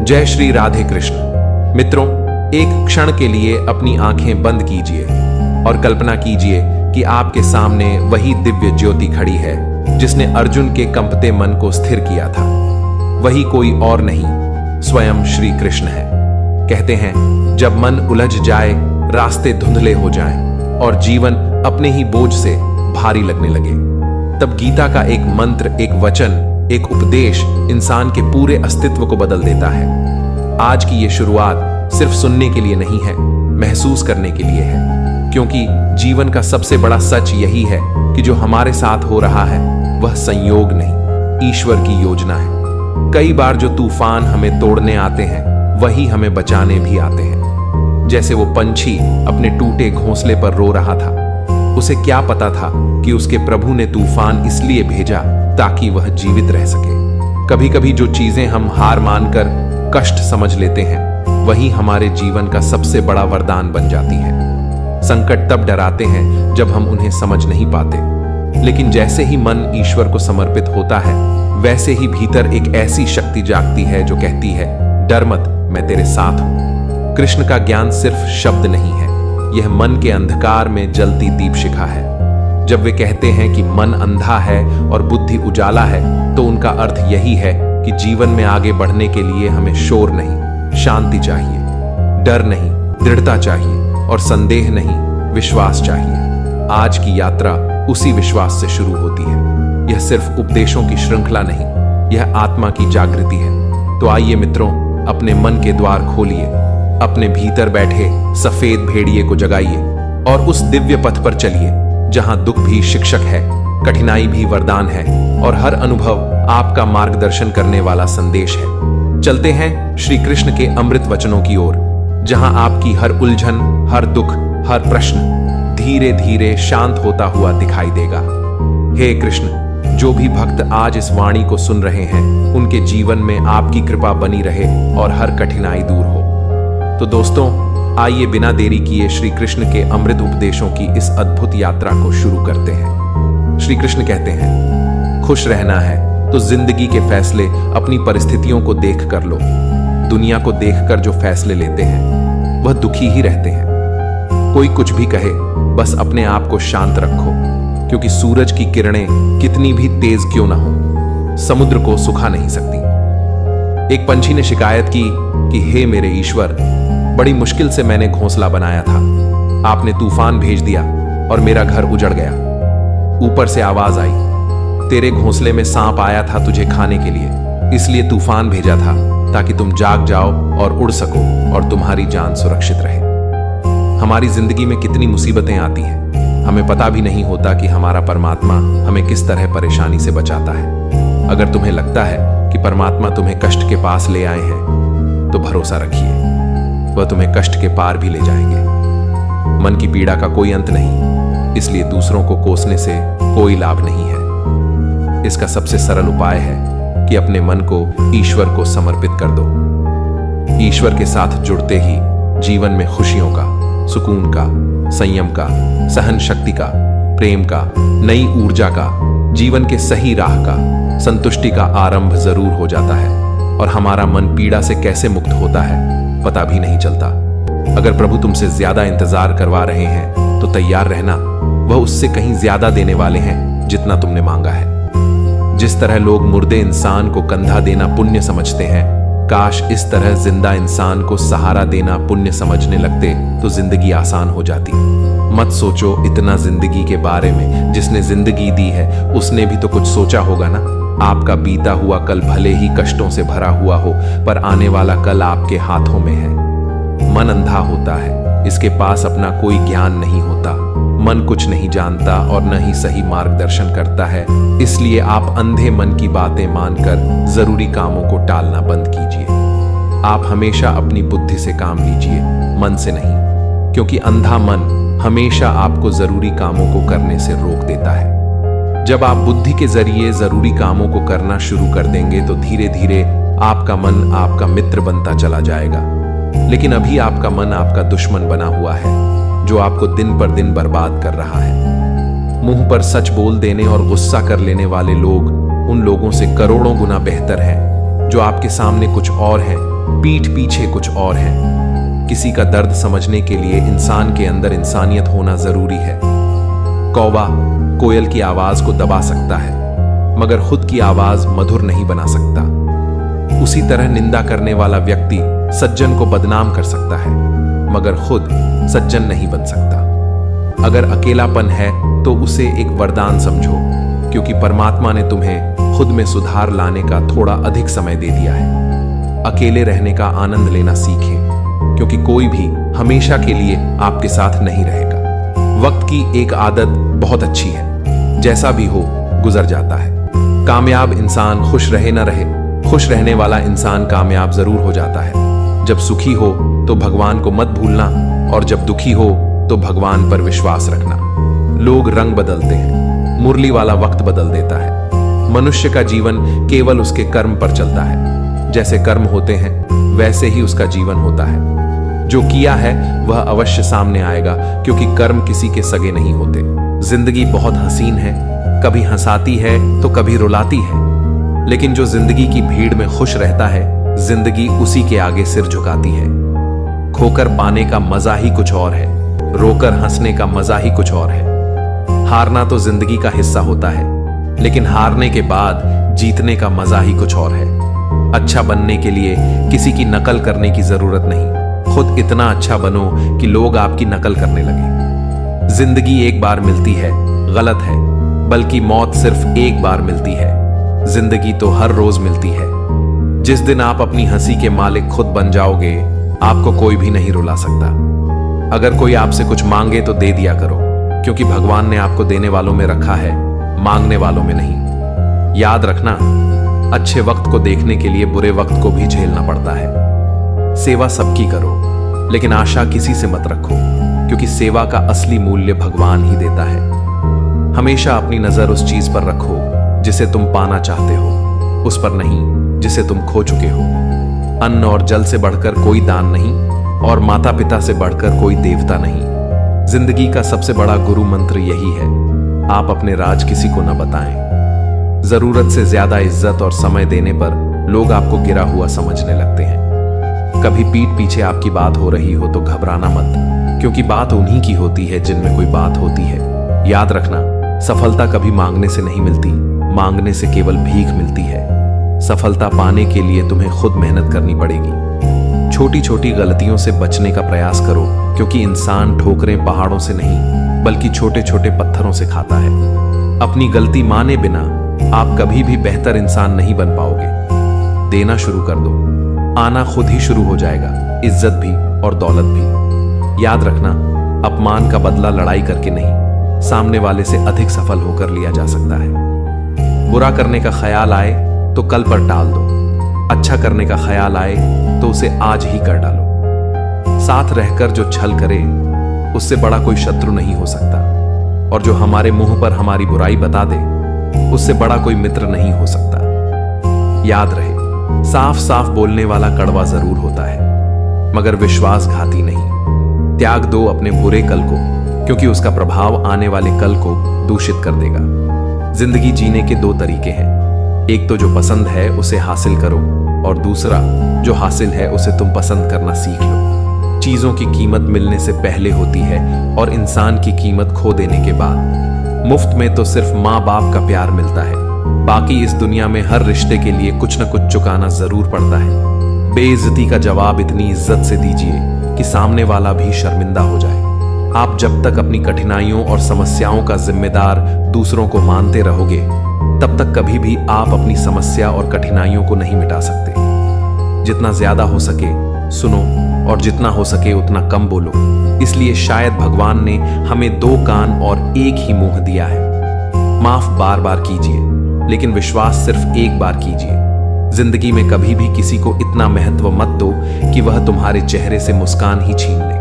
जय श्री राधे कृष्ण। मित्रों, एक क्षण के लिए अपनी आंखें बंद कीजिए और कल्पना कीजिए कि आपके सामने वही दिव्य ज्योति खड़ी है जिसने अर्जुन के कंपते मन को स्थिर किया था। वही कोई और नहीं, स्वयं श्री कृष्ण है। कहते हैं, जब मन उलझ जाए, रास्ते धुंधले हो जाएं और जीवन अपने ही बोझ से भारी लगने लगे, तब गीता का एक मंत्र, एक वचन, एक उपदेश इंसान के पूरे अस्तित्व को बदल देता है। आज की ये शुरुआत सिर्फ सुनने के लिए नहीं है, महसूस करने के लिए है, क्योंकि जीवन का सबसे बड़ा सच यही है कि जो हमारे साथ हो रहा है वह संयोग नहीं, ईश्वर की योजना है। कई बार जो तूफान हमें तोड़ने आते हैं वही हमें बचाने भी आते हैं। जैसे वो पंछी अपने टूटे घोंसले पर रो रहा था, उसे क्या पता था कि उसके प्रभु ने तूफान इसलिए भेजा ताकि वह जीवित रह सके। कभी कभी जो चीजें हम हार मानकर कष्ट समझ लेते हैं वही हमारे जीवन का सबसे बड़ा वरदान बन जाती है। संकट तब डराते हैं जब हम उन्हें समझ नहीं पाते, लेकिन जैसे ही मन ईश्वर को समर्पित होता है वैसे ही भीतर एक ऐसी शक्ति जागती है जो कहती है, डर मत, मैं तेरे साथ हूं। कृष्ण का ज्ञान सिर्फ शब्द नहीं है, यह मन के अंधकार में जलती दीप शिखा है। जब वे कहते हैं कि मन अंधा है और बुद्धि उजाला है, तो उनका अर्थ यही है कि जीवन में आगे बढ़ने के लिए हमें शोर नहीं, शांति चाहिए, डर नहीं, दृढ़ता चाहिए और संदेह नहीं, विश्वास चाहिए। आज की यात्रा उसी विश्वास से शुरू होती है। यह सिर्फ उपदेशों की श्रृंखला नहीं, यह आत्मा की जागृति है। तो आइए मित्रों, अपने मन के द्वार खोलिए, अपने भीतर बैठे सफेद भेड़िए को जगाइए और उस दिव्य पथ पर चलिए जहां दुख भी शिक्षक है, कठिनाई भी वरदान है और हर अनुभव आपका मार्गदर्शन करने वाला संदेश है। चलते हैं श्री कृष्ण के अमृत वचनों की ओर, जहां आपकी हर उलझन, हर दुख, हर प्रश्न धीरे धीरे शांत होता हुआ दिखाई देगा। हे कृष्ण, जो भी भक्त आज इस वाणी को सुन रहे हैं, उनके जीवन में आपकी कृपा बनी रहे और हर कठिनाई दूर हो। तो दोस्तों, आइए बिना देरी किए श्री कृष्ण के अमृत उपदेशों की इस अद्भुत यात्रा को शुरू करते हैं। श्री कृष्ण कहते हैं, खुश रहना है तो जिंदगी के फैसले अपनी परिस्थितियों को देख कर लो। दुनिया को देखकर जो फैसले लेते हैं वह दुखी ही रहते हैं। कोई कुछ भी कहे, बस अपने आप को शांत रखो, क्योंकि सूरज की किरणें कितनी भी तेज क्यों ना हो, समुद्र को सुखा नहीं सकती। एक पंछी ने शिकायत की कि हे मेरे ईश्वर, बड़ी मुश्किल से मैंने घोंसला बनाया था, आपने तूफान भेज दिया और मेरा घर उजड़ गया। ऊपर से आवाज आई, तेरे घोंसले में सांप आया था तुझे खाने के लिए, इसलिए तूफान भेजा था ताकि तुम जाग जाओ और उड़ सको और तुम्हारी जान सुरक्षित रहे। हमारी जिंदगी में कितनी मुसीबतें आती हैं, हमें पता भी नहीं होता कि हमारा परमात्मा हमें किस तरह परेशानी से बचाता है। अगर तुम्हें लगता है कि परमात्मा तुम्हें कष्ट के पास ले आए हैं, तो भरोसा रखिए, वह तुम्हें कष्ट के पार भी ले जाएंगे। मन की पीड़ा का कोई अंत नहीं, इसलिए दूसरों को कोसने से कोई लाभ नहीं है। इसका सबसे सरल उपाय है कि अपने मन को ईश्वर को समर्पित कर दो। ईश्वर के साथ जुड़ते ही जीवन में खुशियों का, सुकून का, संयम का, सहन शक्ति का, प्रेम का, नई ऊर्जा का, जीवन के सही राह का, संतुष्टि का आरंभ जरूर हो जाता है और हमारा मन पीड़ा से कैसे मुक्त होता है पता भी नहीं चलता। अगर प्रभु तुमसे ज्यादा इंतजार करवा रहे हैं तो तैयार रहना, वह उससे कहीं ज्यादा देने वाले हैं जितना तुमने मांगा है। जिस तरह लोग मुर्दे इंसान को कंधा देना पुण्य समझते हैं, काश इस तरह जिंदा इंसान को सहारा देना पुण्य समझने लगते तो जिंदगी आसान हो जाती। मत सोचो इतना जिंदगी के बारे में, जिसने जिंदगी दी है उसने भी तो कुछ सोचा होगा ना। आपका बीता हुआ कल भले ही कष्टों से भरा हुआ हो, पर आने वाला कल आपके हाथों में है। मन अंधा होता है, इसके पास अपना कोई ज्ञान नहीं होता। मन कुछ नहीं जानता और न ही सही मार्गदर्शन करता है, इसलिए आप अंधे मन की बातें मानकर जरूरी कामों को टालना बंद कीजिए। आप हमेशा अपनी बुद्धि से काम लीजिए, मन से नहीं, क्योंकि अंधा मन हमेशा आपको जरूरी कामों को करने से रोक देता है। जब आप बुद्धि के जरिए जरूरी कामों को करना शुरू कर देंगे तो धीरे धीरे आपका मन आपका मित्र बनता चला जाएगा। लेकिन अभी आपका मन आपका दुश्मन बना हुआ है, जो आपको दिन पर दिन बर्बाद कर रहा है। मुंह पर सच बोल देने और गुस्सा कर लेने वाले लोग उन लोगों से करोड़ों गुना बेहतर हैं जो आपके सामने कुछ और हैं पीठ पीछे कुछ और है। किसी का दर्द समझने के लिए इंसान के अंदर इंसानियत होना जरूरी है। कौवा कोयल की आवाज को दबा सकता है, मगर खुद की आवाज मधुर नहीं बना सकता। उसी तरह निंदा करने वाला व्यक्ति सज्जन को बदनाम कर सकता है, मगर खुद सज्जन नहीं बन सकता। अगर अकेलापन है तो उसे एक वरदान समझो, क्योंकि परमात्मा ने तुम्हें खुद में सुधार लाने का थोड़ा अधिक समय दे दिया है। अकेले रहने का आनंद लेना सीखें, क्योंकि कोई भी हमेशा के लिए आपके साथ नहीं रहेगा। वक्त की एक आदत बहुत अच्छी है, जैसा भी हो गुजर जाता है। कामयाब इंसान खुश रहे न रहे, खुश रहने वाला इंसान कामयाब जरूर हो जाता है। जब सुखी हो तो भगवान को मत भूलना, और जब दुखी हो तो भगवान पर विश्वास रखना। लोग रंग बदलते हैं, मुरली वाला वक्त बदल देता है। मनुष्य का जीवन केवल उसके कर्म पर चलता है। जैसे कर्म होते हैं वैसे ही उसका जीवन होता है। जो किया है वह अवश्य सामने आएगा, क्योंकि कर्म किसी के सगे नहीं होते। जिंदगी बहुत हसीन है, कभी हंसाती है तो कभी रुलाती है, लेकिन जो जिंदगी की भीड़ में खुश रहता है, जिंदगी उसी के आगे सिर झुकाती है। खोकर पाने का मजा ही कुछ और है, रोकर हंसने का मजा ही कुछ और है। हारना तो जिंदगी का हिस्सा होता है, लेकिन हारने के बाद जीतने का मजा ही कुछ और है। अच्छा बनने के लिए किसी की नकल करने की जरूरत नहीं, खुद इतना अच्छा बनो कि लोग आपकी नकल करने लगे। जिंदगी एक बार मिलती है, गलत है, बल्कि मौत सिर्फ एक बार मिलती है। जिंदगी तो हर रोज मिलती है। जिस दिन आप अपनी हंसी के मालिक खुद बन जाओगे, आपको कोई भी नहीं रुला सकता। अगर कोई आपसे कुछ मांगे तो दे दिया करो, क्योंकि भगवान ने आपको देने वालों में रखा है, मांगने वालों में नहीं। याद रखना, अच्छे वक्त को देखने के लिए बुरे वक्त को भी झेलना पड़ता है। सेवा सबकी करो, लेकिन आशा किसी से मत रखो, क्योंकि सेवा का असली मूल्य भगवान ही देता है। हमेशा अपनी नजर उस चीज पर रखो जिसे तुम पाना चाहते हो, उस पर नहीं जिसे तुम खो चुके हो। अन्न और जल से बढ़कर कोई दान नहीं, और माता पिता से बढ़कर कोई देवता नहीं। जिंदगी का सबसे बड़ा गुरु मंत्र यही है, आप अपने राज किसी को न बताएं। जरूरत से ज्यादा इज्जत और समय देने पर लोग आपको गिरा हुआ समझने लगते हैं। कभी पीठ पीछे आपकी बात हो रही हो तो घबराना मत, क्योंकि बात उन्हीं की होती है जिनमें कोई बात होती है। याद रखना, सफलता कभी मांगने से नहीं मिलती, मांगने से केवल भीख मिलती है। सफलता पाने के लिए तुम्हें खुद मेहनत करनी पड़ेगी। छोटी छोटी गलतियों से बचने का प्रयास करो, क्योंकि इंसान ठोकरें पहाड़ों से नहीं बल्कि छोटे छोटे पत्थरों से खाता है। अपनी गलती माने बिना आप कभी भी बेहतर इंसान नहीं बन पाओगे। देना शुरू कर दो, आना खुद ही शुरू हो जाएगा, इज्जत भी और दौलत भी। याद रखना, अपमान का बदला लड़ाई करके नहीं, सामने वाले से अधिक सफल होकर लिया जा सकता है। बुरा करने का ख्याल आए तो कल पर टाल दो, अच्छा करने का ख्याल आए तो उसे आज ही कर डालो। साथ रहकर जो छल करे उससे बड़ा कोई शत्रु नहीं हो सकता, और जो हमारे मुंह पर हमारी बुराई बता दे उससे बड़ा कोई मित्र नहीं हो सकता। याद रहे, साफ साफ बोलने वाला कड़वा जरूर होता है, मगर विश्वासघाती नहीं। त्याग दो अपने बुरे कल को, क्योंकि उसका प्रभाव आने वाले कल को दूषित कर देगा। जिंदगी जीने के दो तरीके हैं, एक तो जो पसंद है उसे हासिल करो, और दूसरा जो हासिल है उसे तुम पसंद करना सीख लो। चीजों की कीमत मिलने से पहले होती है, और इंसान की कीमत खो देने के बाद। मुफ्त में तो सिर्फ माँ बाप का प्यार मिलता है, बाकी इस दुनिया में हर रिश्ते के लिए कुछ न कुछ चुकाना जरूर पड़ता है। बेइज्जती का जवाब इतनी इज्जत से दीजिए कि सामने वाला भी शर्मिंदा हो जाए। आप जब तक अपनी कठिनाइयों और समस्याओं का जिम्मेदार दूसरों को मानते रहोगे, तब तक कभी भी आप अपनी समस्या और कठिनाइयों को नहीं मिटा सकते। जितना ज्यादा हो सके सुनो, और जितना हो सके उतना कम बोलो। इसलिए शायद भगवान ने हमें दो कान और एक ही मुंह दिया है। माफ बार बार कीजिए, लेकिन विश्वास सिर्फ एक बार कीजिए। जिंदगी में कभी भी किसी को इतना महत्व मत दो कि वह तुम्हारे चेहरे से मुस्कान ही छीन ले।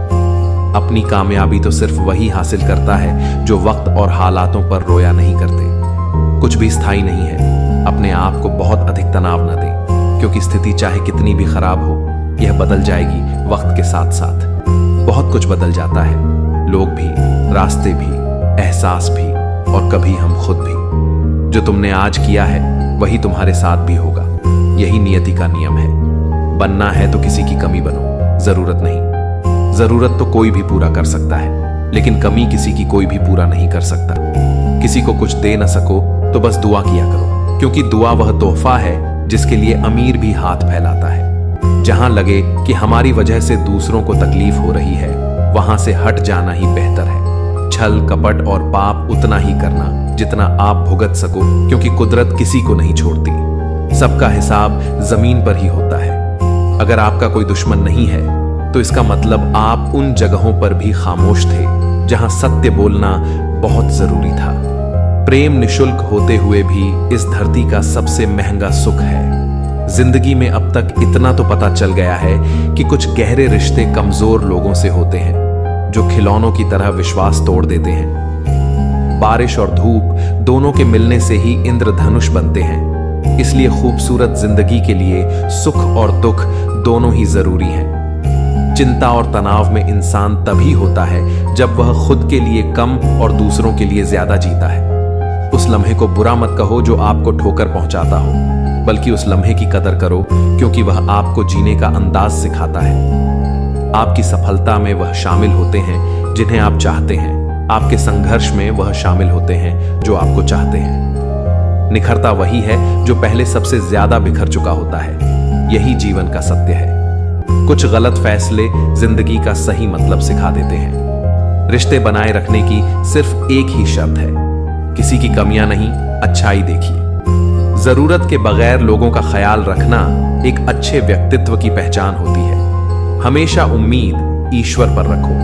अपनी कामयाबी तो सिर्फ वही हासिल करता है जो वक्त और हालातों पर रोया नहीं करते। कुछ भी स्थायी नहीं है। अपने आप को बहुत अधिक तनाव न दें, क्योंकि स्थिति चाहे कितनी भी खराब हो, यह बदल जाएगी वक्त के साथ साथ। बहुत कुछ बदल जाता है, लोग भी, रास्ते भी, एहसास भी, और कभी हम खुद भी। जो तुमने आज किया है वही तुम्हारे साथ भी होगा। यही नियति का नियम है। बनना है तो किसी की कमी बनो, जरूरत नहीं। जरूरत तो कोई भी पूरा कर सकता है, लेकिन कमी किसी की कोई भी पूरा नहीं कर सकता। किसी को कुछ दे न सको तो बस दुआ किया करो, क्योंकि दुआ वह तोहफा है जिसके लिए अमीर भी हाथ फैलाता है। जहां लगे कि हमारी वजह से दूसरों को तकलीफ हो रही है, वहां से हट जाना ही बेहतर है। छल, कपट और पाप उतना ही करना जितना आप भुगत सको, क्योंकि कुदरत किसी को नहीं छोड़ती। सबका हिसाब जमीन पर ही होता है। अगर आपका कोई दुश्मन नहीं है तो इसका मतलब आप उन जगहों पर भी खामोश थे जहां सत्य बोलना बहुत जरूरी था। प्रेम निशुल्क होते हुए भी इस धरती का सबसे महंगा सुख है। जिंदगी में अब तक इतना तो पता चल गया है कि कुछ गहरे रिश्ते कमजोर लोगों से होते हैं, जो खिलौनों की तरह विश्वास तोड़ देते हैं। बारिश और धूप दोनों के मिलने से ही इंद्रधनुष बनते हैं। इसलिए खूबसूरत जिंदगी के लिए सुख और दुख दोनों ही जरूरी हैं। चिंता और तनाव में इंसान तभी होता है जब वह खुद के लिए कम और दूसरों के लिए ज्यादा जीता है। उस लम्हे को बुरा मत कहो जो आपको ठोकर पहुंचाता हो, बल्कि उस लम्हे की कदर करो क्योंकि वह आपको जीने का अंदाज सिखाता है। आपकी सफलता में वह शामिल होते हैं जिन्हें आप चाहते हैं। आपके संघर्ष में वह शामिल होते हैं जो आपको चाहते हैं। निखरता वही है जो पहले सबसे ज्यादा बिखर चुका होता है। यही जीवन का सत्य है। कुछ गलत फैसले जिंदगी का सही मतलब सिखा देते हैं। रिश्ते बनाए रखने की सिर्फ एक ही शर्त है, किसी की कमियां नहीं, अच्छाई देखिए। जरूरत के बगैर लोगों का ख्याल रखना एक अच्छे व्यक्तित्व की पहचान होती है। हमेशा उम्मीद ईश्वर पर रखो,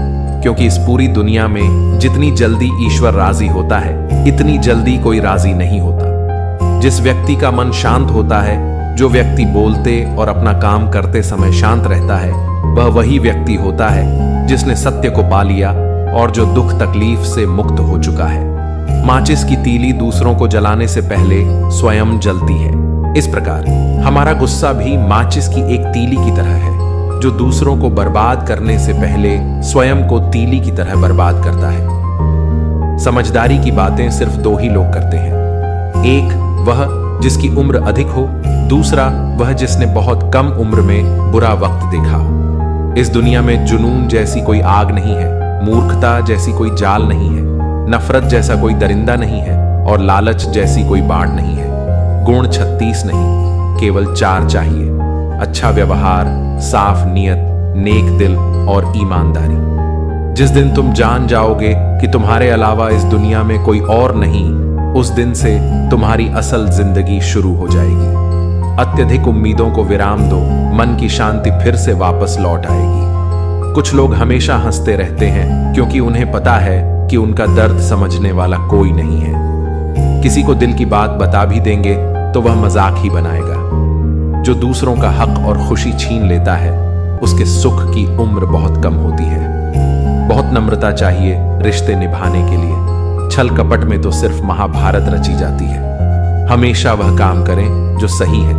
क्योंकि इस पूरी दुनिया में जितनी जल्दी ईश्वर राजी होता है, इतनी जल्दी कोई राजी नहीं होता। जिस व्यक्ति का मन शांत होता है, जो व्यक्ति बोलते और अपना काम करते समय शांत रहता है, वह वही व्यक्ति होता है जिसने सत्य को पा लिया और जो दुख तकलीफ से मुक्त हो चुका है। माचिस की तीली दूसरों को जलाने से पहले स्वयं जलती है। इस प्रकार हमारा गुस्सा भी माचिस की एक तीली की तरह है, जो दूसरों को बर्बाद करने से पहले स्वयं को तीली की तरह बर्बाद करता है। समझदारी की बातें सिर्फ दो ही लोग करते हैं। एक वह जिसकी उम्र अधिक हो, दूसरा वह जिसने बहुत कम उम्र में बुरा वक्त देखा हो। इस दुनिया में जुनून जैसी कोई आग नहीं है, मूर्खता जैसी कोई जाल नहीं है, नफरत जैसा कोई दरिंदा नहीं है और लालच जैसी कोई बाढ़ नहीं है। गुण 36 नहीं, केवल 4 चाहिए: अच्छा व्यवहार, साफ नियत, नेक दिल और ईमानदारी। जिस दिन तुम जान जाओगे कि तुम्हारे अलावा इस दुनिया में कोई और नहीं, उस दिन से तुम्हारी असल जिंदगी शुरू हो जाएगी। अत्यधिक उम्मीदों को विराम दो, मन की शांति फिर से वापस लौट आएगी। कुछ लोग हमेशा हंसते रहते हैं क्योंकि उन्हें पता है कि उनका दर्द समझने वाला कोई नहीं है। किसी को दिल की बात बता भी देंगे तो वह मजाक ही बनाएगा। जो दूसरों का हक और खुशी छीन लेता है, उसके सुख की उम्र बहुत कम होती है। बहुत नम्रता चाहिए रिश्ते निभाने के लिए। छल कपट में तो सिर्फ महाभारत रची जाती है। हमेशा वह काम करें जो सही है,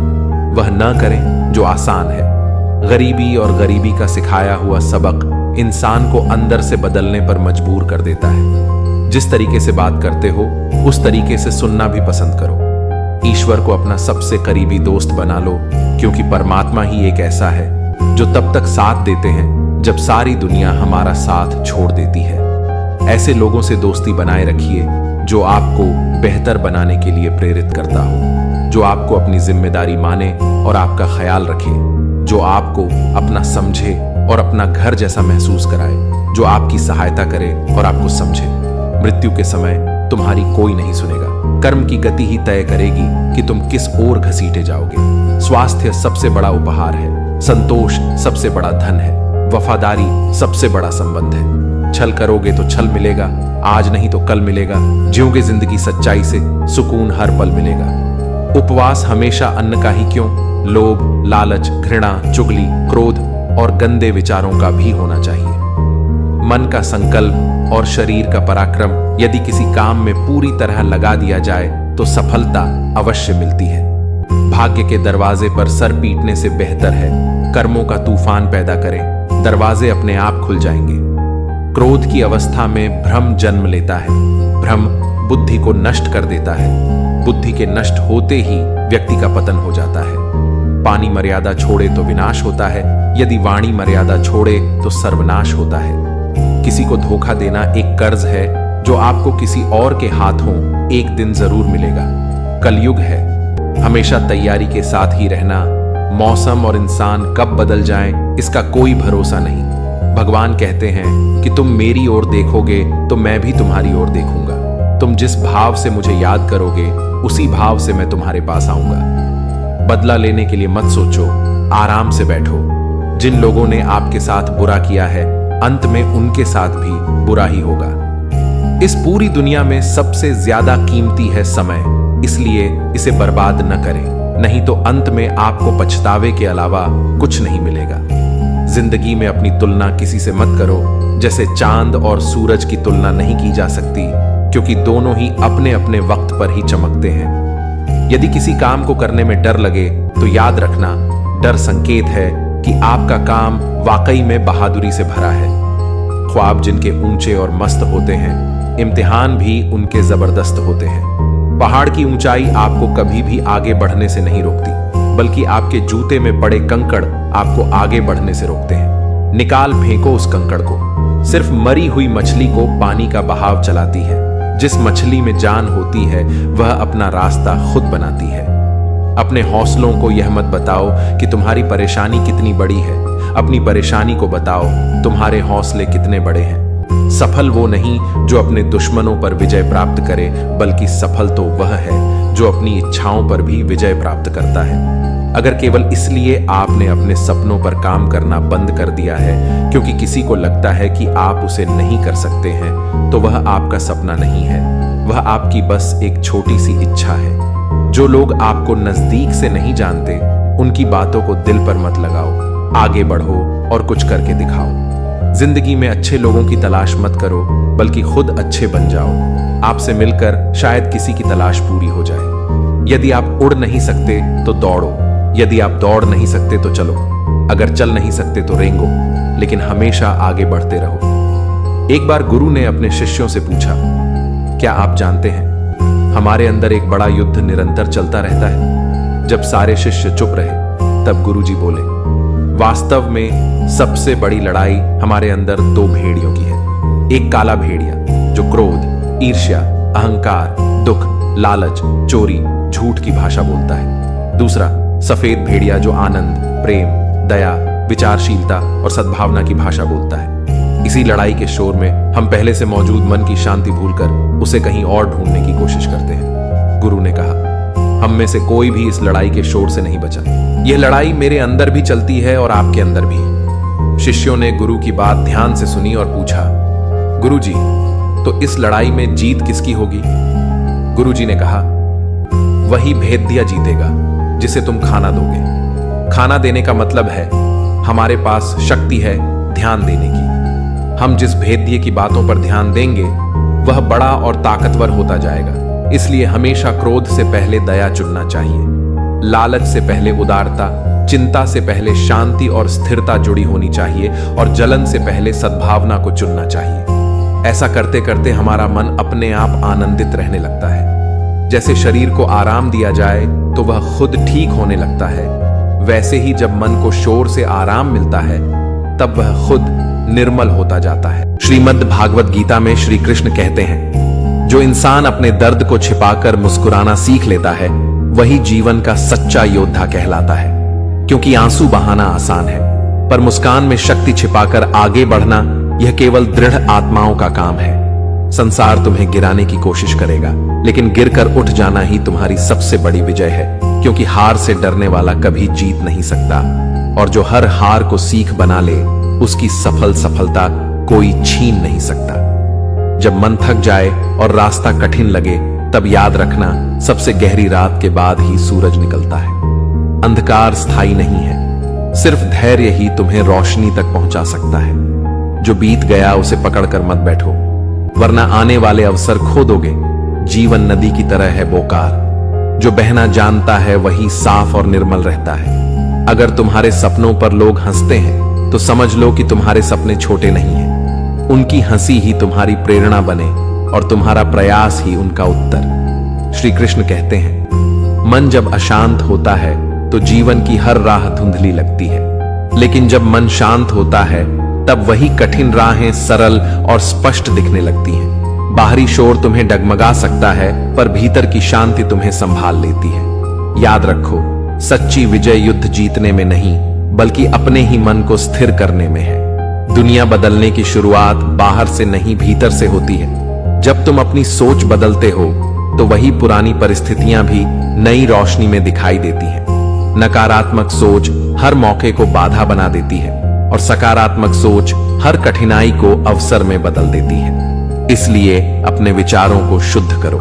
वह न करें जो आसान है। गरीबी और गरीबी का सिखाया हुआ सबक इंसान को अंदर से बदलने पर मजबूर कर देता है। जिस तरीके से बात करते हो, उस तरीके से सुनना भी पसंद करो। ईश्वर को अपना सबसे करीबी दोस्त बना लो, क्योंकि परमात्मा ही एक ऐसा है जो तब तक साथ देते हैं जब सारी दुनिया हमारा साथ छोड़ देती है। ऐसे लोगों से दोस्ती बनाए रखिए जो आपको बेहतर बनाने के लिए प्रेरित करता हो, जो आपको अपनी जिम्मेदारी माने और आपका ख्याल रखे, जो आपको अपना समझे और अपना घर जैसा महसूस कराए, जो आपकी सहायता करे और आपको समझे। मृत्यु के समय तुम्हारी कोई नहीं सुनेगा। कर्म की गति ही तय करेगी कि तुम किस ओर घसीटे जाओगे। स्वास्थ्य सबसे बड़ा उपहार है, संतोष सबसे बड़ा धन है, वफादारी सबसे बड़ा संबंध है। छल करोगे तो छल मिलेगा, आज नहीं तो कल मिलेगा। जियोगे जिंदगी सच्चाई से, सुकून हर पल मिलेगा। उपवास हमेशा अन्न का ही क्यों, लोभ, लालच, घृणा, चुगली, क्रोध और गंदे विचारों का भी होना चाहिए। मन का संकल्प और शरीर का पराक्रम यदि किसी काम में पूरी तरह लगा दिया जाए तो सफलता अवश्य मिलती है। भाग्य के दरवाजे पर सर पीटने से बेहतर है कर्मों का तूफान पैदा करें, दरवाजे अपने आप खुल जाएंगे। क्रोध की अवस्था में भ्रम जन्म लेता है, भ्रम बुद्धि को नष्ट कर देता है, बुद्धि के नष्ट होते ही व्यक्ति का पतन हो जाता है। पानी मर्यादा छोड़े तो विनाश होता है, यदि वाणी मर्यादा छोड़े तो सर्वनाश होता है। किसी को धोखा देना एक कर्ज है जो आपको किसी और के हाथों एक दिन जरूर मिलेगा। कलयुग है, हमेशा तैयारी के साथ ही रहना। मौसम और इंसान कब बदल जाएं, इसका कोई भरोसा नहीं। भगवान कहते हैं कि तुम मेरी ओर देखोगे तो मैं भी तुम्हारी ओर देखूंगा। तुम जिस भाव से मुझे याद करोगे उसी भाव से मैं तुम्हारे पास आऊंगा। बदला लेने के लिए मत सोचो, आराम से बैठो। जिन लोगों ने आपके साथ बुरा किया है, अंत में उनके साथ भी बुरा ही होगा। इस पूरी दुनिया में सबसे ज्यादा कीमती है समय, इसलिए इसे बर्बाद न करें, नहीं तो अंत में आपको पछतावे के अलावा कुछ नहीं मिलेगा। जिंदगी में अपनी तुलना किसी से मत करो, जैसे चांद और सूरज की तुलना नहीं की जा सकती, क्योंकि दोनों ही अपने अपने वक्त पर ही चमकते हैं। यदि किसी काम को करने में डर लगे तो याद रखना, डर संकेत है कि आपका काम वाकई में बहादुरी से भरा है। ख्वाब जिनके ऊंचे और मस्त होते हैं, इम्तिहान भी उनके जबरदस्त होते हैं। पहाड़ की ऊंचाई आपको कभी भी आगे बढ़ने से नहीं रोकती, बल्कि आपके जूते में पड़े कंकड़ आपको आगे बढ़ने से रोकते हैं। निकाल फेंको उस कंकड़ को। सिर्फ मरी हुई मछली को पानी का बहाव चलाती है। जिस मछली में जान होती है वह अपना रास्ता खुद बनाती है। अपने हौसलों को यह मत बताओ कि तुम्हारी परेशानी कितनी बड़ी है, अपनी परेशानी को बताओ तुम्हारे हौसले कितने बड़े हैं। सफल वो नहीं जो अपने दुश्मनों पर विजय प्राप्त करे, बल्कि सफल तो वह है जो अपनी इच्छाओं पर भी विजय प्राप्त करता है। अगर केवल इसलिए आपने अपने सपनों पर काम करना बंद कर दिया है क्योंकि किसी को लगता है कि आप उसे नहीं कर सकते हैं, तो वह आपका सपना नहीं है, वह आपकी बस एक छोटी सी इच्छा है। जो लोग आपको नजदीक से नहीं जानते, उनकी बातों को दिल पर मत लगाओ। आगे बढ़ो और कुछ करके दिखाओ। जिंदगी में अच्छे लोगों की तलाश मत करो, बल्कि खुद अच्छे बन जाओ। आपसे मिलकर शायद किसी की तलाश पूरी हो जाए। यदि आप उड़ नहीं सकते तो दौड़ो, यदि आप दौड़ नहीं सकते तो चलो, अगर चल नहीं सकते तो रेंगो, लेकिन हमेशा आगे बढ़ते रहो। एक बार गुरु ने अपने शिष्यों से पूछा, क्या आप जानते हैं हमारे अंदर एक बड़ा युद्ध निरंतर चलता रहता है? जब सारे शिष्य चुप रहे तब गुरुजी बोले, वास्तव में सबसे बड़ी लड़ाई हमारे अंदर दो भेड़ियों की है। एक काला भेड़िया जो क्रोध, ईर्ष्या, अहंकार, दुख, लालच, चोरी, झूठ की भाषा बोलता है। दूसरा सफेद भेड़िया जो आनंद, प्रेम, दया, विचारशीलता और सद्भावना की भाषा बोलता है। इसी लड़ाई के शोर में हम पहले से मौजूद मन की शांति भूलकर उसे कहीं और ढूंढने की कोशिश करते हैं। गुरु ने कहा, हम में से कोई भी इस लड़ाई के शोर से नहीं बचा। यह लड़ाई मेरे अंदर भी चलती है और आपके अंदर भी। शिष्यों ने गुरु की बात ध्यान से सुनी और पूछा, गुरुजी, तो इस लड़ाई में जीत किसकी होगी? गुरुजी ने कहा, वही भेदिया जीतेगा जिसे तुम खाना दोगे। खाना देने का मतलब है हमारे पास शक्ति है ध्यान देने की। हम जिस भेदिये की बातों पर ध्यान देंगे वह बड़ा और ताकतवर होता जाएगा। इसलिए हमेशा क्रोध से पहले दया चुनना चाहिए, लालच से पहले उदारता, चिंता से पहले शांति और स्थिरता जुड़ी होनी चाहिए और जलन से पहले सद्भावना को चुनना चाहिए। ऐसा करते करते हमारा मन अपने आप आनंदित रहने लगता है। जैसे शरीर को आराम दिया जाए तो वह खुद ठीक होने लगता है, वैसे ही जब मन को शोर से आराम मिलता है तब वह खुद निर्मल होता जाता है। श्रीमद् भागवत गीता में श्री कृष्ण कहते हैं, जो इंसान अपने दर्द को छिपाकर मुस्कुराना सीख लेता है वही जीवन का सच्चा योद्धा कहलाता है। क्योंकि आंसू बहाना आसान है, पर मुस्कान में शक्ति छिपाकर आगे बढ़ना यह केवल दृढ़ आत्माओं का काम है। संसार तुम्हें गिराने की कोशिश करेगा, लेकिन गिरकर उठ जाना ही तुम्हारी सबसे बड़ी विजय है। क्योंकि हार से डरने वाला कभी जीत नहीं सकता, और जो हर हार को सीख बना ले उसकी सफलता कोई छीन नहीं सकता। जब मन थक जाए और रास्ता कठिन लगे तब याद रखना, सबसे गहरी रात के बाद ही सूरज निकलता है। अंधकार स्थायी नहीं है, सिर्फ धैर्य ही तुम्हें रोशनी तक पहुंचा सकता है। जो बीत गया उसे पकड़कर मत बैठो, वरना आने वाले अवसर खो दोगे। जीवन नदी की तरह है बोकार, जो बहना जानता है वही साफ और निर्मल रहता है। अगर तुम्हारे सपनों पर लोग हंसते हैं तो समझ लो कि तुम्हारे सपने छोटे नहीं हैं। उनकी हंसी ही तुम्हारी प्रेरणा बने और तुम्हारा प्रयास ही उनका उत्तर। श्री कृष्ण कहते हैं, मन जब अशांत होता है तो जीवन की हर राह धुंधली लगती है, लेकिन जब मन शांत होता है तब वही कठिन राहें सरल और स्पष्ट दिखने लगती हैं। बाहरी शोर तुम्हें डगमगा सकता है, पर भीतर की शांति तुम्हें संभाल लेती है। याद रखो, सच्ची विजय युद्ध जीतने में नहीं, बल्कि अपने ही मन को स्थिर करने में है। दुनिया बदलने की शुरुआत बाहर से नहीं, भीतर से होती है। जब तुम अपनी सोच बदलते हो तो वही पुरानी परिस्थितियां भी नई रोशनी में दिखाई देती हैं। नकारात्मक सोच हर मौके को बाधा बना देती है और सकारात्मक सोच हर कठिनाई को अवसर में बदल देती है। इसलिए अपने विचारों को शुद्ध करो,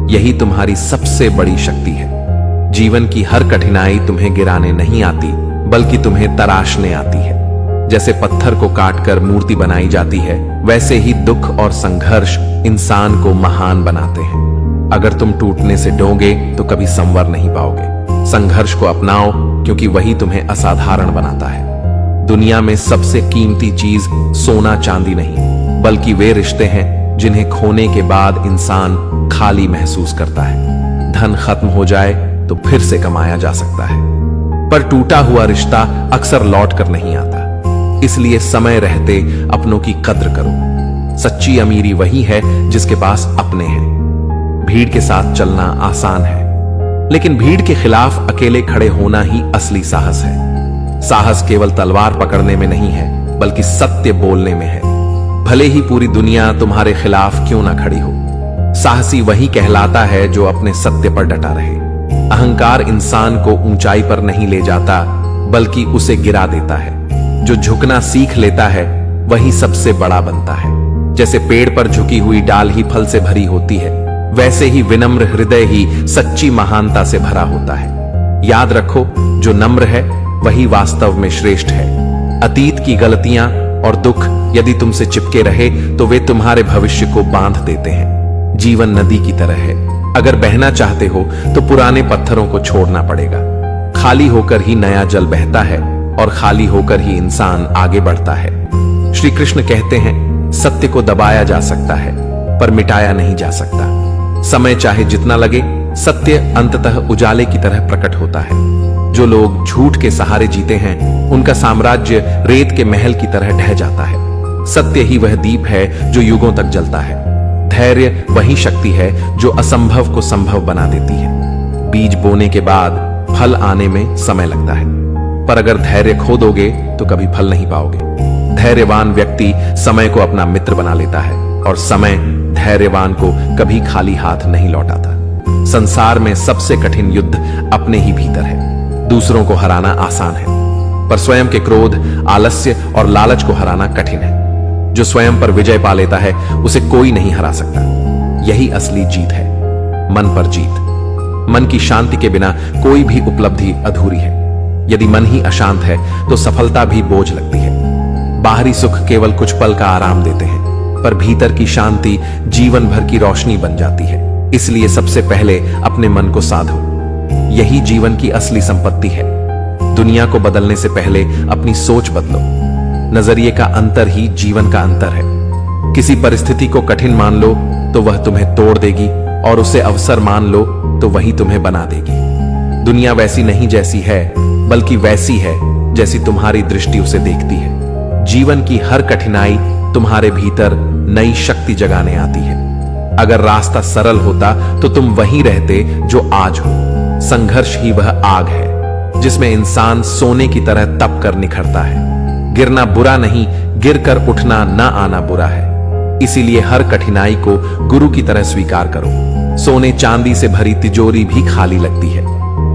यही तुम्हारी सबसे बड़ी शक्ति है। जीवन की हर कठिनाई तुम्हें गिराने नहीं आती, बल्कि तुम्हें तराशने आती है। जैसे पत्थर को काटकर मूर्ति बनाई जाती है, वैसे ही दुख और संघर्ष इंसान को महान बनाते हैं। अगर तुम टूटने से डोगे तो कभी संवर नहीं पाओगे। संघर्ष को अपनाओ, क्योंकि वही तुम्हें असाधारण बनाता है। दुनिया में सबसे कीमती चीज सोना चांदी नहीं, बल्कि वे रिश्ते हैं जिन्हें खोने के बाद इंसान खाली महसूस करता है। धन खत्म हो जाए तो फिर से कमाया जा सकता है, पर टूटा हुआ रिश्ता अक्सर लौट कर नहीं आता। इसलिए समय रहते अपनों की कद्र करो। सच्ची अमीरी वही है जिसके पास अपने हैं। भीड़ के साथ चलना आसान है, लेकिन भीड़ के खिलाफ अकेले खड़े होना ही असली साहस है। साहस केवल तलवार पकड़ने में नहीं है, बल्कि सत्य बोलने में है। भले ही पूरी दुनिया तुम्हारे खिलाफ क्यों ना खड़ी हो, साहसी वही कहलाता है जो अपने सत्य पर डटा रहे। अहंकार इंसान को ऊंचाई पर नहीं ले जाता, बल्कि उसे गिरा देता है। जो झुकना सीख लेता है वही सबसे बड़ा बनता है। जैसे पेड़ पर झुकी हुई डाल ही फल से भरी होती है, वैसे ही विनम्र हृदय ही सच्ची महानता से भरा होता है। याद रखो, जो नम्र है वही वास्तव में श्रेष्ठ है। अतीत की गलतियां और दुख यदि तुमसे चिपके रहे तो वे तुम्हारे भविष्य को बांध देते हैं। जीवन नदी की तरह है, अगर बहना चाहते हो तो पुराने पत्थरों को छोड़ना पड़ेगा। खाली होकर ही नया जल बहता है और खाली होकर ही इंसान आगे बढ़ता है। श्री कृष्ण कहते हैं, सत्य को दबाया जा सकता है, पर मिटाया नहीं जा सकता। समय चाहे जितना लगे, सत्य अंततः उजाले की तरह प्रकट होता है। जो लोग झूठ के सहारे जीते हैं, उनका साम्राज्य रेत के महल की तरह ढह जाता है। सत्य ही वह दीप है जो युगों तक जलता है। धैर्य वही शक्ति है जो असंभव को संभव बना देती है। बीज बोने के बाद फल आने में समय लगता है, पर अगर धैर्य खो दोगे तो कभी फल नहीं पाओगे। धैर्यवान व्यक्ति समय को अपना मित्र बना लेता है, और समय धैर्यवान को कभी खाली हाथ नहीं लौटाता। संसार में सबसे कठिन युद्ध अपने ही भीतर है। दूसरों को हराना आसान है, पर स्वयं के क्रोध, आलस्य और लालच को हराना कठिन है। जो स्वयं पर विजय पा लेता है, उसे कोई नहीं हरा सकता। यही असली जीत है, मन पर जीत। मन की शांति के बिना कोई भी उपलब्धि अधूरी है। यदि मन ही अशांत है तो सफलता भी बोझ लगती है। बाहरी सुख केवल कुछ पल का आराम देते हैं, पर भीतर की शांति जीवन भर की रोशनी बन जाती है। इसलिए सबसे पहले अपने मन को साधो, यही जीवन की असली संपत्ति है। दुनिया को बदलने से पहले अपनी सोच बदलो। नजरिए का अंतर ही जीवन का अंतर है। किसी परिस्थिति को कठिन मान लो तो वह तुम्हें तोड़ देगी, और उसे अवसर मान लो तो वही तुम्हें बना देगी। दुनिया वैसी नहीं जैसी है, बल्कि वैसी है जैसी तुम्हारी दृष्टि उसे देखती है। जीवन की हर कठिनाई तुम्हारे भीतर नई शक्ति जगाने आती है। अगर रास्ता सरल होता तो तुम वहीं रहते जो आज हो। संघर्ष ही वह आग है जिसमें इंसान सोने की तरह तप कर निखरता है। गिरना बुरा नहीं, गिरकर उठना ना आना बुरा है। इसीलिए हर कठिनाई को गुरु की तरह स्वीकार करो। सोने चांदी से भरी तिजोरी भी खाली लगती है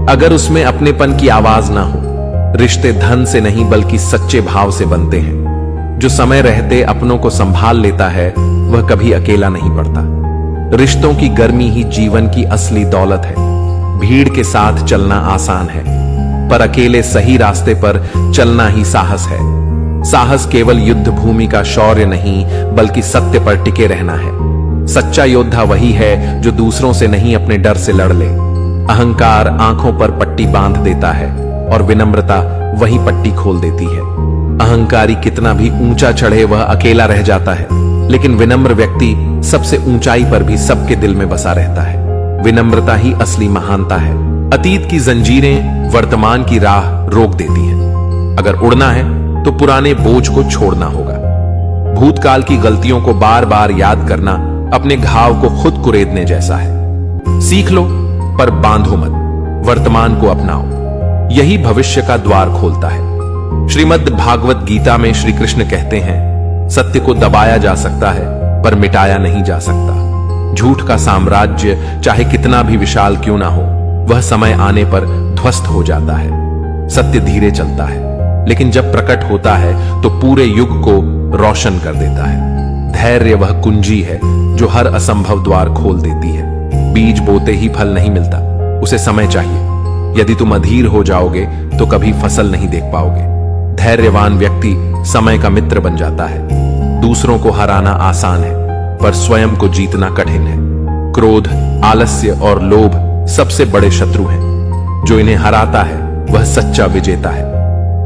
अगर उसमें अपनेपन की आवाज ना हो। रिश्ते धन से नहीं बल्कि सच्चे भाव से बनते हैं। जो समय रहते अपनों को संभाल लेता है वह कभी अकेला नहीं पड़ता। रिश्तों की गर्मी ही जीवन की असली दौलत है। भीड़ के साथ चलना आसान है, पर अकेले सही रास्ते पर चलना ही साहस है। साहस केवल युद्ध भूमि का शौर्य नहीं, बल्कि सत्य पर टिके रहना है। सच्चा योद्धा वही है जो दूसरों से नहीं अपने डर से लड़ ले। अहंकार आंखों पर पट्टी बांध देता है और विनम्रता वही पट्टी खोल देती है। अहंकारी कितना भी ऊंचा चढ़े वह अकेला रह जाता है, लेकिन विनम्र व्यक्ति सबसे ऊंचाई पर भी सबके दिल में बसा रहता है। विनम्रता ही असली महानता है। अतीत की जंजीरें वर्तमान की राह रोक देती हैं। अगर उड़ना है तो पुराने बोझ को छोड़ना होगा। भूतकाल की गलतियों को बार बार याद करना अपने घाव को खुद कुरेदने जैसा है। सीख लो पर बांधो मत, वर्तमान को अपनाओ, यही भविष्य का द्वार खोलता है। श्रीमद् भागवत गीता में श्री कृष्ण कहते हैं, सत्य को दबाया जा सकता है पर मिटाया नहीं जा सकता। झूठ का साम्राज्य चाहे कितना भी विशाल क्यों ना हो, वह समय आने पर ध्वस्त हो जाता है। सत्य धीरे चलता है, लेकिन जब प्रकट होता है तो पूरे युग को रोशन कर देता है। धैर्य वह कुंजी है जो हर असंभव द्वार खोल देती है। बीज बोते ही फल नहीं मिलता, उसे समय चाहिए। यदि तुम अधीर हो जाओगे तो कभी फसल नहीं देख पाओगे। धैर्यवान व्यक्ति समय का मित्र बन जाता है। दूसरों को हराना आसान है पर स्वयं को जीतना कठिन है। क्रोध, आलस्य और लोभ सबसे बड़े शत्रु हैं। जो इन्हें हराता है वह सच्चा विजेता है,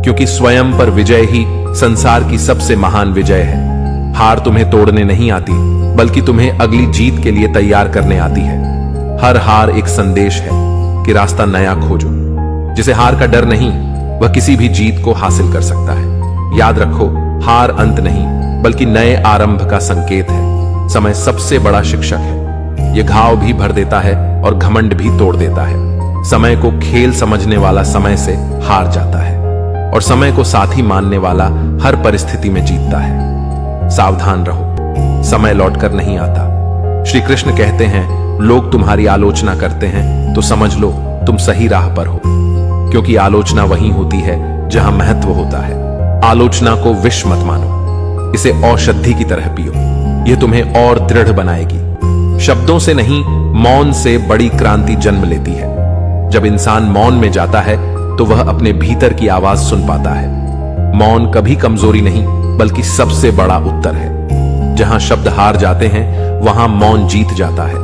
क्योंकि स्वयं पर विजय ही संसार की सबसे महान विजय है। हार तुम्हें तोड़ने नहीं आती, बल्कि तुम्हें अगली जीत के लिए तैयार करने आती है। हर हार एक संदेश है कि रास्ता नया खोजो। जिसे हार का डर नहीं, वह किसी भी जीत को हासिल कर सकता है। याद रखो, हार अंत नहीं बल्कि नए आरंभ का संकेत है। समय सबसे बड़ा शिक्षक है। यह घाव भी भर देता है और घमंड भी तोड़ देता है। समय को खेल समझने वाला समय से हार जाता है, और समय को साथी मानने वाला हर परिस्थिति में जीतता है। सावधान रहो, समय लौटकर नहीं आता। श्री कृष्ण कहते हैं, लोग तुम्हारी आलोचना करते हैं तो समझ लो तुम सही राह पर हो, क्योंकि आलोचना वहीं होती है जहां महत्व होता है। आलोचना को विष मत मानो, इसे औषधि की तरह पियो। यह तुम्हें और दृढ़ बनाएगी। शब्दों से नहीं, मौन से बड़ी क्रांति जन्म लेती है। जब इंसान मौन में जाता है तो वह अपने भीतर की आवाज सुन पाता है। मौन कभी कमजोरी नहीं बल्कि सबसे बड़ा उत्तर है। जहां शब्द हार जाते हैं वहां मौन जीत जाता है।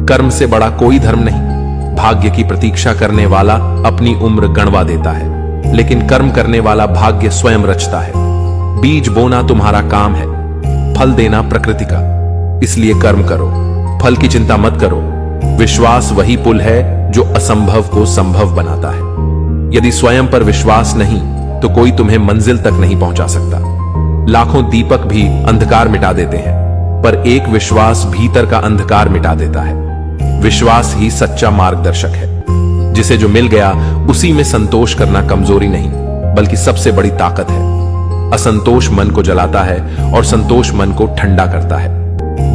कर्म से बड़ा कोई धर्म नहीं। भाग्य की प्रतीक्षा करने वाला अपनी उम्र गणवा देता है, लेकिन कर्म करने वाला भाग्य स्वयं रचता है। बीज बोना तुम्हारा काम है, फल देना प्रकृति का। इसलिए कर्म करो, फल की चिंता मत करो। विश्वास वही पुल है जो असंभव को संभव बनाता है। यदि स्वयं पर विश्वास नहीं तो कोई तुम्हें मंजिल तक नहीं पहुंचा सकता। लाखों दीपक भी अंधकार मिटा देते हैं, पर एक विश्वास भीतर का अंधकार मिटा देता है। विश्वास ही सच्चा मार्गदर्शक है। जिसे जो मिल गया उसी में संतोष करना कमजोरी नहीं बल्कि सबसे बड़ी ताकत है। असंतोष मन को जलाता है और संतोष मन को ठंडा करता है।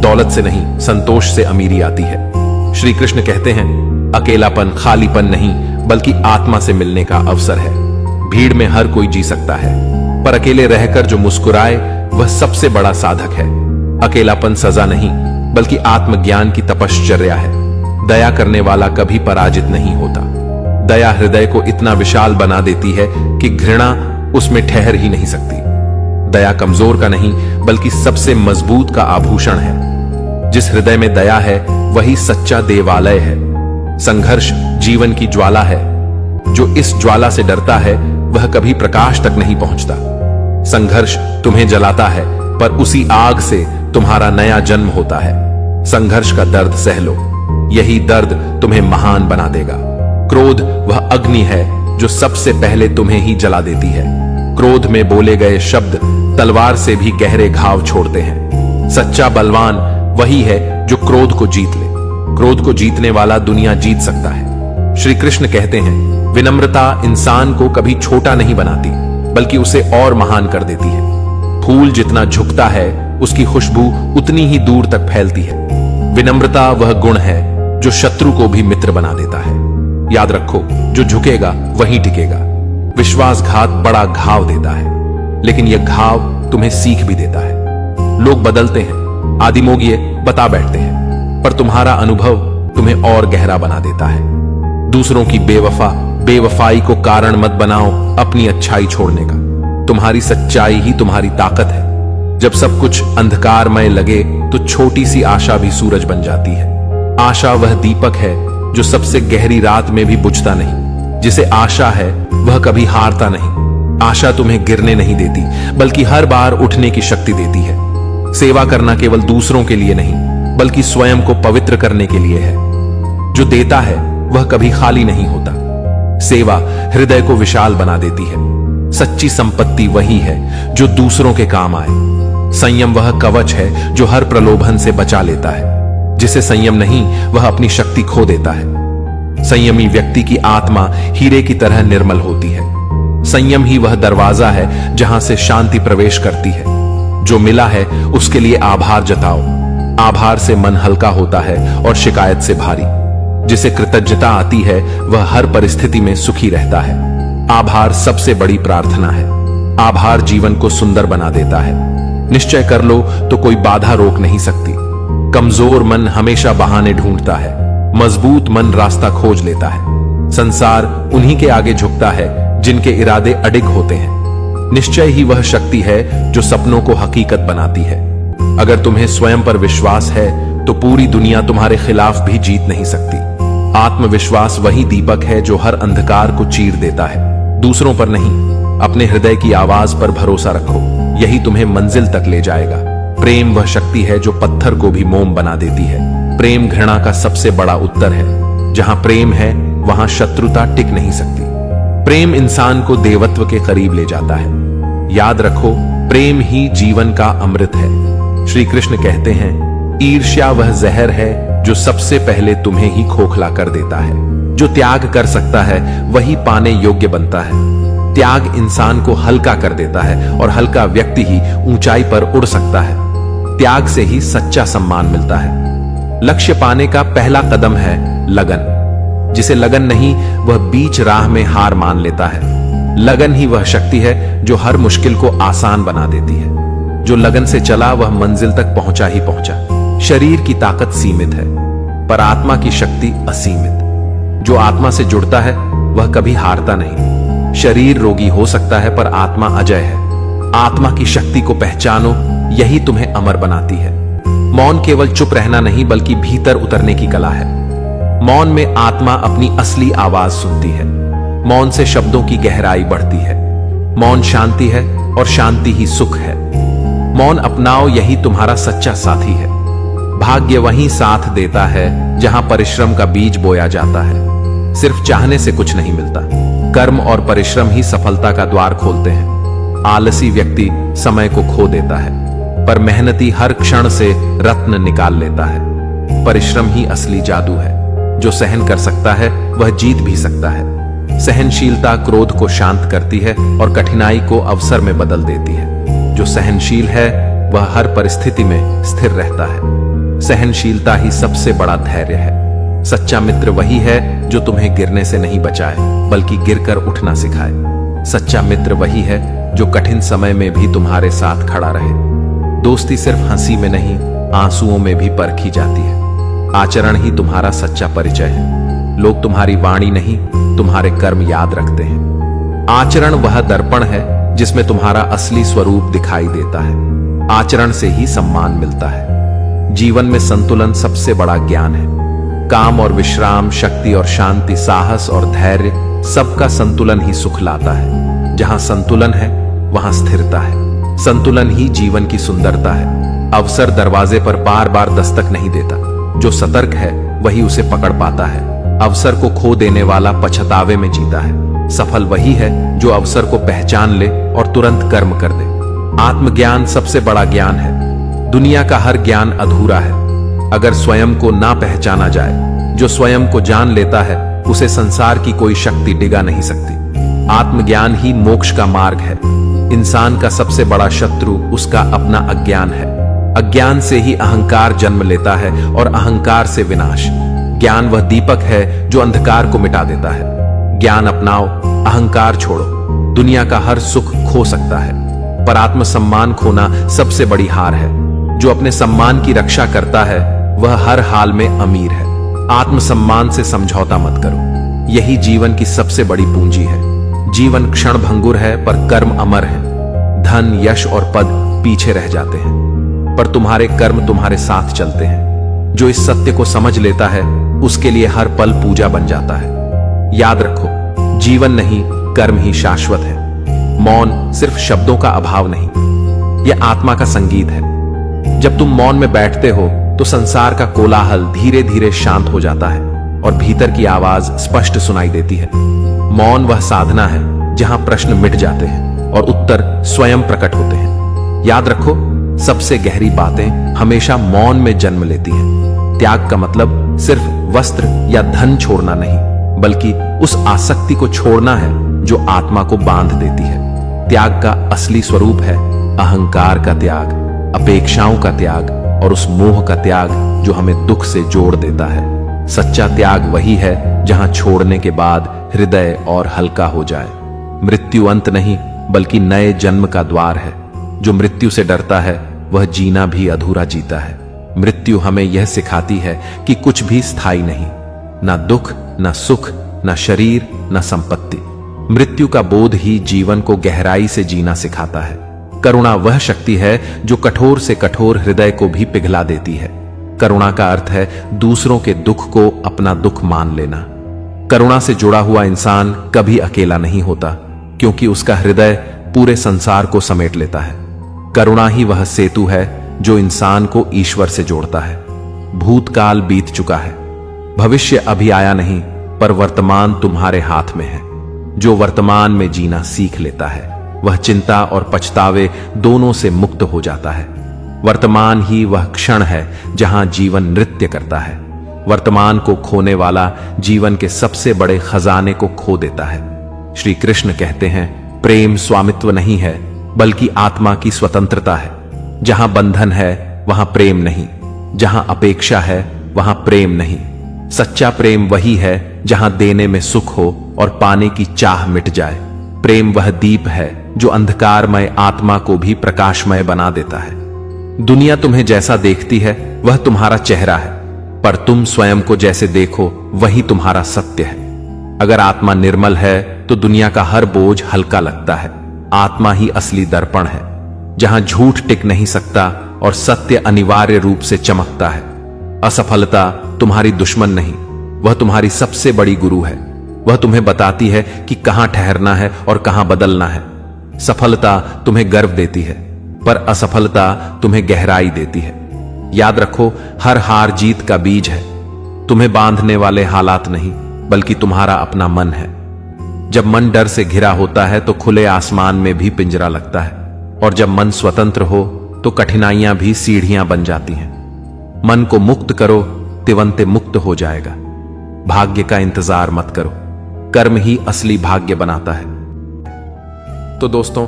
दौलत से नहीं, संतोष से अमीरी आती है। श्री कृष्ण कहते हैं, अकेलापन खालीपन नहीं बल्कि आत्मा से मिलने का अवसर है। भीड़ में हर कोई जी सकता है, पर अकेले रहकर जो मुस्कुराए वह सबसे बड़ा साधक है। अकेलापन सजा नहीं बल्कि आत्मज्ञान की तपश्चर्या है। दया करने वाला कभी पराजित नहीं होता। दया हृदय को इतना विशाल बना देती है कि घृणा उसमें ठहर ही नहीं सकती। दया कमजोर का नहीं बल्कि सबसे मजबूत का आभूषण है। जिस हृदय में दया है वही सच्चा देवालय है। संघर्ष जीवन की ज्वाला है। जो इस ज्वाला से डरता है वह कभी प्रकाश तक नहीं पहुंचता। संघर्ष तुम्हें जलाता है, पर उसी आग से तुम्हारा नया जन्म होता है। संघर्ष का दर्द सह लो, यही दर्द तुम्हें महान बना देगा। क्रोध वह अग्नि है जो सबसे पहले तुम्हें ही जला देती है। क्रोध में बोले गए शब्द तलवार से भी गहरे घाव छोड़ते हैं। सच्चा बलवान वही है जो क्रोध को जीत ले। क्रोध को जीतने वाला दुनिया जीत सकता है। श्री कृष्ण कहते हैं, विनम्रता इंसान को कभी छोटा नहीं बनाती बल्कि उसे और महान कर देती है। फूल जितना झुकता है उसकी खुशबू उतनी ही दूर तक फैलती है। विनम्रता वह गुण है जो शत्रु को भी मित्र बना देता है। याद रखो, जो झुकेगा वही टिकेगा। विश्वासघात बड़ा घाव देता है, लेकिन यह घाव तुम्हें सीख भी देता है। लोग बदलते हैं, आदिमोगिये बता बैठते हैं, पर तुम्हारा अनुभव तुम्हें और गहरा बना देता है। दूसरों की बेवफाई को कारण मत बनाओ अपनी अच्छाई छोड़ने का। तुम्हारी सच्चाई ही तुम्हारी ताकत है। जब सब कुछ अंधकारमय लगे तो छोटी सी आशा भी सूरज बन जाती है। आशा वह दीपक है जो सबसे गहरी रात में भी बुझता नहीं। जिसे आशा है वह कभी हारता नहीं। आशा तुम्हें गिरने नहीं देती बल्कि हर बार उठने की शक्ति देती है। सेवा करना केवल दूसरों के लिए नहीं बल्कि स्वयं को पवित्र करने के लिए है। जो देता है वह कभी खाली नहीं होता। सेवा हृदय को विशाल बना देती है। सच्ची संपत्ति वही है जो दूसरों के काम आए। संयम वह कवच है जो हर प्रलोभन से बचा लेता है। जिसे संयम नहीं, वह अपनी शक्ति खो देता है। संयमी व्यक्ति की आत्मा हीरे की तरह निर्मल होती है। संयम ही वह दरवाजा है जहां से शांति प्रवेश करती है। जो मिला है उसके लिए आभार जताओ। आभार से मन हल्का होता है और शिकायत से भारी। जिसे कृतज्ञता आती है वह हर परिस्थिति में सुखी रहता है। आभार सबसे बड़ी प्रार्थना है। आभार जीवन को सुंदर बना देता है। निश्चय कर लो तो कोई बाधा रोक नहीं सकती। कमजोर मन हमेशा बहाने ढूंढता है, मजबूत मन रास्ता खोज लेता है। संसार उन्हीं के आगे झुकता है जिनके इरादे अडिग होते हैं। निश्चय ही वह शक्ति है जो सपनों को हकीकत बनाती है। अगर तुम्हें स्वयं पर विश्वास है तो पूरी दुनिया तुम्हारे खिलाफ भी जीत नहीं सकती। आत्मविश्वास वही दीपक है जो हर अंधकार को चीर देता है, दूसरों पर नहीं। अपने हृदय की आवाज पर भरोसा रखो, यही तुम्हें मंजिल तक ले जाएगा। प्रेम वह शक्ति है जो पत्थर को भी मोम बना देती है। प्रेम घृणा का सबसे बड़ा उत्तर है। जहां प्रेम है वहां शत्रुता टिक नहीं सकती। प्रेम इंसान को देवत्व के करीब ले जाता है। याद रखो, प्रेम ही जीवन का अमृत है। श्री कृष्ण कहते हैं, ईर्ष्या वह जहर है जो सबसे पहले तुम्हें ही खोखला कर देता है। जो त्याग कर सकता है वही पाने योग्य बनता है। त्याग इंसान को हल्का कर देता है और हल्का व्यक्ति ही ऊंचाई पर उड़ सकता है। त्याग से ही सच्चा सम्मान मिलता है। लक्ष्य पाने का पहला कदम है लगन। जिसे लगन नहीं वह बीच राह में हार मान लेता है। लगन ही वह शक्ति है जो हर मुश्किल को आसान बना देती है। जो लगन से चला वह मंजिल तक पहुंचा ही पहुंचा। शरीर की ताकत सीमित है पर आत्मा की शक्ति असीमित। जो आत्मा से जुड़ता है वह कभी हारता नहीं। शरीर रोगी हो सकता है पर आत्मा अजय है। आत्मा की शक्ति को पहचानो, यही तुम्हें अमर बनाती है। मौन केवल चुप रहना नहीं बल्कि भीतर उतरने की कला है। मौन में आत्मा अपनी असली आवाज सुनती है। मौन से शब्दों की गहराई बढ़ती है। मौन शांति है और शांति ही सुख है। मौन अपनाओ, यही तुम्हारा सच्चा साथी है। भाग्य वहीं साथ देता है जहां परिश्रम का बीज बोया जाता है। सिर्फ चाहने से कुछ नहीं मिलता। कर्म और परिश्रम ही सफलता का द्वार खोलते हैं। आलसी व्यक्ति समय को खो देता है पर मेहनती हर क्षण से रत्न निकाल लेता है। परिश्रम ही असली जादू है। जो सहन कर सकता है वह जीत भी सकता है। सहनशीलता क्रोध को शांत करती है और कठिनाई को अवसर में बदल देती है। जो सहनशील है वह हर परिस्थिति में स्थिर रहता है। सहनशीलता ही सबसे बड़ा धैर्य है। सच्चा मित्र वही है जो तुम्हें गिरने से नहीं बचाए बल्कि गिरकर उठना सिखाए। सच्चा मित्र वही है जो कठिन समय में भी तुम्हारे साथ खड़ा रहे। दोस्ती सिर्फ हंसी में नहीं, आंसुओं में भी परखी जाती है। आचरण ही तुम्हारा सच्चा परिचय है। लोग तुम्हारी वाणी नहीं, तुम्हारे कर्म याद रखते हैं। आचरण वह दर्पण है जिसमें तुम्हारा असली स्वरूप दिखाई देता है। आचरण से ही सम्मान मिलता है। जीवन में संतुलन सबसे बड़ा ज्ञान है। काम और विश्राम, शक्ति और शांति, साहस और धैर्य, सबका संतुलन ही सुख लाता है। जहां संतुलन है वहां स्थिरता है। संतुलन ही जीवन की सुंदरता है। अवसर दरवाजे पर बार बार दस्तक नहीं देता। जो सतर्क है वही उसे पकड़ पाता है। अवसर को खो देने वाला पछतावे में जीता है। सफल वही है जो अवसर को पहचान ले और तुरंत कर्म कर दे। आत्मज्ञान सबसे बड़ा ज्ञान है। दुनिया का हर ज्ञान अधूरा है अगर स्वयं को ना पहचाना जाए। जो स्वयं को जान लेता है उसे संसार की कोई शक्ति डिगा नहीं सकती। आत्मज्ञान ही मोक्ष का मार्ग है। इंसान का सबसे बड़ा शत्रु उसका अपना अज्ञान है। अज्ञान से ही अहंकार जन्म लेता है और अहंकार से विनाश। ज्ञान वह दीपक है जो अंधकार को मिटा देता है। ज्ञान अपनाओ, अहंकार छोड़ो। दुनिया का हर सुख खो सकता है पर आत्मसम्मान खोना सबसे बड़ी हार है। जो अपने सम्मान की रक्षा करता है वह हर हाल में अमीर है। आत्मसम्मान से समझौता मत करो, यही जीवन की सबसे बड़ी पूंजी है। जीवन क्षण भंगुर है पर कर्म अमर है। धन, यश और पद पीछे रह जाते हैं पर तुम्हारे कर्म तुम्हारे साथ चलते हैं। जो इस सत्य को समझ लेता है उसके लिए हर पल पूजा बन जाता है। याद रखो, जीवन नहीं कर्म ही शाश्वत है। मौन सिर्फ शब्दों का अभाव नहीं, यह आत्मा का संगीत है। जब तुम मौन में बैठते हो तो संसार का कोलाहल धीरे धीरे शांत हो जाता है। और भीतर की आवाज स्पष्ट सुनाई देती है। मौन वह साधना है जहां प्रश्न मिट जाते हैं और उत्तर स्वयं प्रकट होते हैं। याद रखो, सबसे गहरी बातें हमेशा मौन में जन्म लेती हैं। त्याग का मतलब सिर्फ वस्त्र या धन छोड़ना नहीं, बल्कि उस आसक्ति को छोड़ना है जो आत्मा को बांध देती है। त्याग का असली स्वरूप है अहंकार का त्याग, अपेक्षाओं का त्याग और उस मोह का त्याग जो हमें दुख से जोड़ देता है। सच्चा त्याग वही है जहां छोड़ने के बाद हृदय और हल्का हो जाए। मृत्यु अंत नहीं, बल्कि नए जन्म का द्वार है। जो मृत्यु से डरता है वह जीना भी अधूरा जीता है। मृत्यु हमें यह सिखाती है कि कुछ भी स्थायी नहीं, ना दुख, ना सुख, ना शरीर, ना संपत्ति। मृत्यु का बोध ही जीवन को गहराई से जीना सिखाता है। करुणा वह शक्ति है जो कठोर से कठोर हृदय को भी पिघला देती है। करुणा का अर्थ है दूसरों के दुख को अपना दुख मान लेना। करुणा से जुड़ा हुआ इंसान कभी अकेला नहीं होता, क्योंकि उसका हृदय पूरे संसार को समेट लेता है। करुणा ही वह सेतु है जो इंसान को ईश्वर से जोड़ता है। भूतकाल बीत चुका है, भविष्य अभी आया नहीं, पर वर्तमान तुम्हारे हाथ में है। जो वर्तमान में जीना सीख लेता है वह चिंता और पछतावे दोनों से मुक्त हो जाता है। वर्तमान ही वह क्षण है जहां जीवन नृत्य करता है। वर्तमान को खोने वाला जीवन के सबसे बड़े खजाने को खो देता है। श्री कृष्ण कहते हैं, प्रेम स्वामित्व नहीं है, बल्कि आत्मा की स्वतंत्रता है। जहां बंधन है वहां प्रेम नहीं, जहां अपेक्षा है वहां प्रेम नहीं। सच्चा प्रेम वही है जहां देने में सुख हो और पाने की चाह मिट जाए। प्रेम वह दीप है जो अंधकारमय आत्मा को भी प्रकाशमय बना देता है। दुनिया तुम्हें जैसा देखती है वह तुम्हारा चेहरा है, पर तुम स्वयं को जैसे देखो वही तुम्हारा सत्य है। अगर आत्मा निर्मल है तो दुनिया का हर बोझ हल्का लगता है। आत्मा ही असली दर्पण है, जहां झूठ टिक नहीं सकता और सत्य अनिवार्य रूप से चमकता है। असफलता तुम्हारी दुश्मन नहीं, वह तुम्हारी सबसे बड़ी गुरु है। वह तुम्हें बताती है कि कहां ठहरना है और कहां बदलना है। सफलता तुम्हें गर्व देती है, पर असफलता तुम्हें गहराई देती है। याद रखो, हर हार जीत का बीज है। तुम्हें बांधने वाले हालात नहीं, बल्कि तुम्हारा अपना मन है। जब मन डर से घिरा होता है तो खुले आसमान में भी पिंजरा लगता है, और जब मन स्वतंत्र हो तो कठिनाइयां भी सीढ़ियां बन जाती हैं। मन को मुक्त करो, तिवंते मुक्त हो जाएगा। भाग्य का इंतजार मत करो, कर्म ही असली भाग्य बनाता है। तो दोस्तों,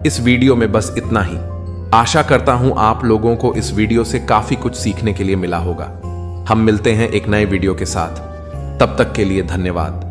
इस वीडियो में बस इतना ही। आशा करता हूं आप लोगों को इस वीडियो से काफी कुछ सीखने के लिए मिला होगा। हम मिलते हैं एक नए वीडियो के साथ। तब तक के लिए धन्यवाद।